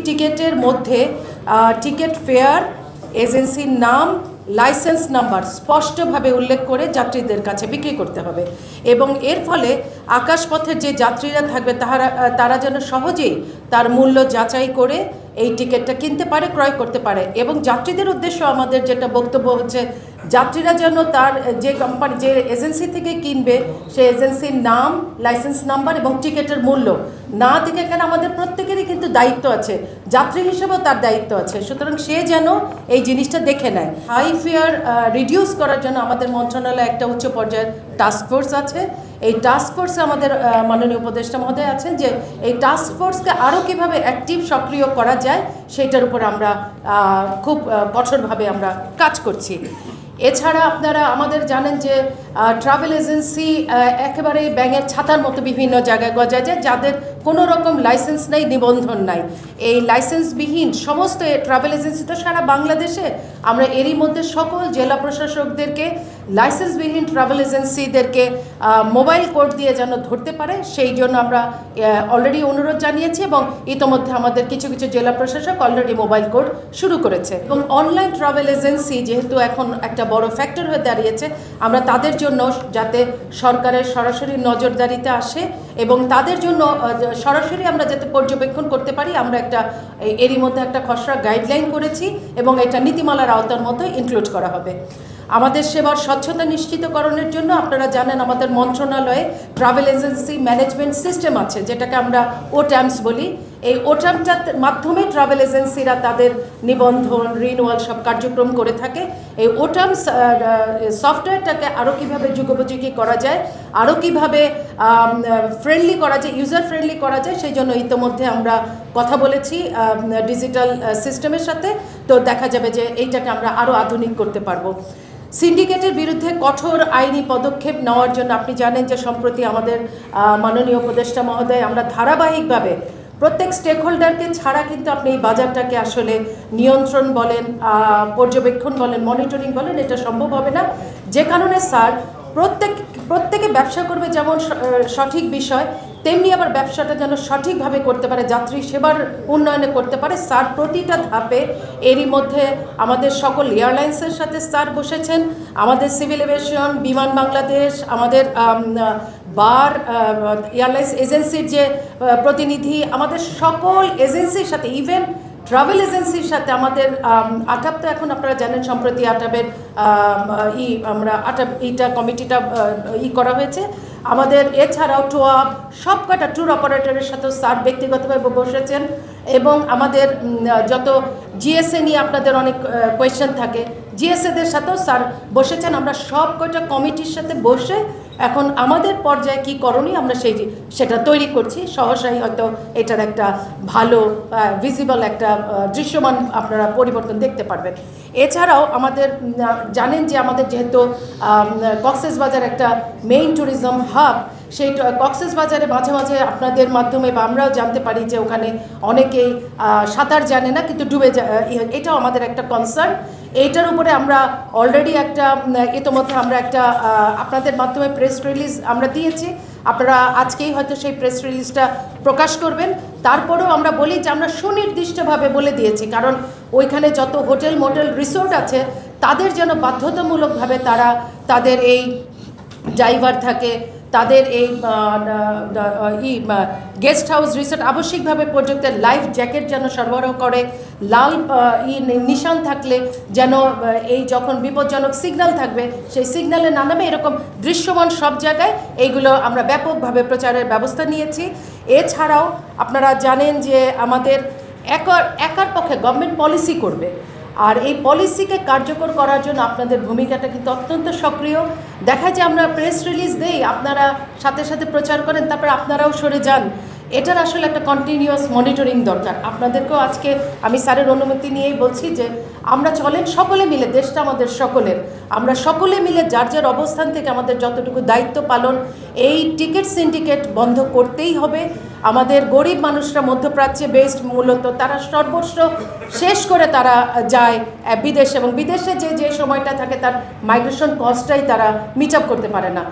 টিকেটের মধ্যে ticket fair, এজেন্সির নাম, লাইসেন্স নাম্বার স্পষ্টভাবে উল্লেখ করে যাত্রীদের কাছে বিক্রি করতে হবে এবং এর ফলে আকাশপথের যে যাত্রীরা থাকবে তারা যেন সহজেই তার মূল্য যাচাই করে এই টিকিটটা কিনতে পারে, ক্রয় করতে পারে। এবং যাত্রীদের উদ্দেশ্য আমাদের যেটা বক্তব্য হচ্ছে, যাত্রীরা যেন তার যে কোম্পানি, যে এজেন্সি থেকে কিনবে সেই এজেন্সির নাম, লাইসেন্স নাম্বার এবং টিকিটের মূল্য না দেখে, কেন আমাদের প্রত্যেকেরই কিন্তু দায়িত্ব আছে, যাত্রী হিসেবেও তার দায়িত্ব আছে, সুতরাং সে যেন এই জিনিসটা দেখে নেয়। হাই ফেয়ার রিডিউস করার জন্য আমাদের মন্ত্রণালয়ে একটা উচ্চ পর্যায়ের টাস্কফোর্স আছে। এই টাস্কফোর্সে আমাদের মাননীয় উপদেষ্টা মহোদয় আছেন যে এই টাস্কফোর্সকে আরও কীভাবে অ্যাক্টিভ, সক্রিয় করা যায় সেটার উপর আমরা খুব কঠোরভাবে আমরা কাজ করছি। এছাড়া আপনারা আমাদের জানেন যে ট্রাভেল এজেন্সি একেবারে ব্যাঙের ছাতার মতো বিভিন্ন জায়গায় গজায় যায়, যাদের কোনো রকম লাইসেন্স নেই, নিবন্ধন নাই। এই লাইসেন্সবিহীন সমস্ত ট্রাভেল এজেন্সি তো সারা বাংলাদেশে, আমরা এরই মধ্যে সকল জেলা প্রশাসকদেরকে লাইসেন্সবিহীন ট্রাভেল এজেন্সিদেরকে মোবাইল কোড দিয়ে যেন ধরতে পারে সেই জন্য আমরা অলরেডি অনুরোধ জানিয়েছি এবং ইতোমধ্যে আমাদের কিছু কিছু জেলা প্রশাসক অলরেডি মোবাইল কোড শুরু করেছে। এবং অনলাইন ট্রাভেল এজেন্সি যেহেতু এখন একটা বড় ফ্যাক্টর হয়ে দাঁড়িয়েছে, আমরা তাদের জন্য যাতে সরকারের সরাসরি নজরদারিতে আসে এবং তাদের জন্য সরাসরি আমরা যাতে পর্যবেক্ষণ করতে পারি, আমরা এরই মধ্যে একটা খসড়া গাইডলাইন করেছি এবং এটা নীতিমালার আওতার মধ্যে ইনক্লুড করা হবে। আমাদের সেবার স্বচ্ছতা নিশ্চিতকরণের জন্য আপনারা জানেন আমাদের মন্ত্রণালয়ে ট্রাভেল এজেন্সি ম্যানেজমেন্ট সিস্টেম আছে, যেটাকে আমরা ওট্যামস বলি। এই ওট্যামটার মাধ্যমে ট্রাভেল এজেন্সিরা তাদের নিবন্ধন, রিনিউয়াল সব কার্যক্রম করে থাকে। এই ওট্যামস সফটওয়্যারটাকে আরও কীভাবে যুগোপযোগী করা যায়, আরও কীভাবে ফ্রেন্ডলি করা যায়, ইউজার ফ্রেন্ডলি করা যায়, সেই জন্য ইতিমধ্যে আমরা কথা বলেছি ডিজিটাল সিস্টেমের সাথে। তো দেখা যাবে যে এইটাকে আমরা আরও আধুনিক করতে পারবো। সিন্ডিকেটের বিরুদ্ধে কঠোর আইনি পদক্ষেপ নেওয়ার জন্য আপনি জানেন যে সম্প্রতি আমাদের মাননীয় উপদেষ্টা মহোদয়, আমরা ধারাবাহিকভাবে প্রত্যেক স্টেক হোল্ডারকে ছাড়া কিন্তু আপনি এই বাজারটাকে আসলে নিয়ন্ত্রণ বলেন, পর্যবেক্ষণ বলেন, মনিটরিং বলেন, এটা সম্ভব হবে না। যে কারণে স্যার প্রত্যেকে ব্যবসা করবে যেমন সঠিক বিষয়, তেমনি আবার ব্যবসাটা যেন সঠিকভাবে করতে পারে, যাত্রী সেবার উন্নয়নে করতে পারে। স্যার প্রতিটা ধাপে এরই মধ্যে আমাদের সকল এয়ারলাইন্সের সাথে স্যার বসেছেন, আমাদের সিভিল এভিয়েশন, বিমান বাংলাদেশ, আমাদের বার, এয়ারলাইন্স এজেন্সির যে প্রতিনিধি, আমাদের সকল এজেন্সির সাথে, ইভেন ট্রাভেল এজেন্সির সাথে আমাদের আটাপ, তো এখন আপনারা জানেন সম্প্রতি আটাপের আমরা এইটা কমিটিটা করা হয়েছে আমাদের। এছাড়াও টোয়াব, সব কটা ট্যুর অপারেটরের সাথেও স্যার ব্যক্তিগতভাবে বসেছেন এবং আমাদের যত জিএসএ নিয়ে আপনাদের অনেক কোয়েশ্চেন থাকে, জিএসএদের সাথেও স্যার বসেছেন। আমরা সব কটা কমিটির সাথে বসে এখন আমাদের পর্যায়ে কী করণীয় আমরা সেটা তৈরি করছি। সহসাই হয়তো এটার একটা ভালো ভিজিবল একটা দৃশ্যমান আপনারা পরিবর্তন দেখতে পারবেন। এছাড়াও আমাদের জানেন যে আমাদের যেহেতু কক্সবাজার একটা মেইন ট্যুরিজম হাব, সেই কক্সবাজারে মাঝে মাঝে আপনাদের মাধ্যমে বা আমরাও জানতে পারি যে ওখানে অনেকেই সাঁতার জানে না, কিন্তু ডুবে যায়। এটাও আমাদের একটা কনসার্ন। এইটার উপরে আমরা অলরেডি ইতোমধ্যে আমরা একটা আপনাদের মাধ্যমে প্রেস রিলিজ আমরা দিয়েছি। আপনারা আজকেই হয়তো সেই প্রেস রিলিজটা প্রকাশ করবেন। তারপরেও আমরা বলি যে আমরা সুনির্দিষ্টভাবে বলে দিয়েছি, কারণ ওইখানে যত হোটেল, মোটেল, রিসোর্ট আছে তাদের যেন বাধ্যতামূলকভাবে তাদের এই ড্রাইভার থাকে, তাদের এই গেস্ট হাউস, রিসোর্ট আবশ্যিকভাবে প্রযুক্তের লাইফ জ্যাকেট যেন সরবরাহ করে, লাল নিশান থাকলে যেন এই যখন বিপজ্জনক সিগন্যাল থাকবে সেই সিগন্যালে না নামে, এরকম দৃশ্যমান সব জায়গায় এইগুলো আমরা ব্যাপকভাবে প্রচারের ব্যবস্থা নিয়েছি। এছাড়াও আপনারা জানেন যে আমাদের একার পক্ষে গভর্নমেন্ট পলিসি করবে, আর এই পলিসিকে কার্যকর করার জন্য আপনাদের ভূমিকাটা কিন্তু অত্যন্ত সক্রিয়। দেখা যায় আমরা প্রেস রিলিজ দেই, আপনারা সাথে সাথে প্রচার করেন, তারপরে আপনারাও সরে যান। এটার আসলে একটা কন্টিনিউয়াস মনিটরিং দরকার। আপনাদেরকেও আজকে আমি স্যারের অনুমতি নিয়েই বলছি যে আমরা চলেন সকলে মিলে, দেশটা আমাদের সকলের, আমরা সকলে মিলে যার যার অবস্থান থেকে আমাদের যতটুকু দায়িত্ব পালন, এই টিকিট সিন্ডিকেট বন্ধ করতেই হবে। আমাদের গরিব মানুষরা মধ্যপ্রাচ্যে বেসড, মূলত তারা সর্বস্ব শেষ করে তারা যায় বিদেশে, এবং বিদেশে যে সময়টা থাকে তার মাইগ্রেশন কস্টটাই তারা মিট আপ করতে পারে না।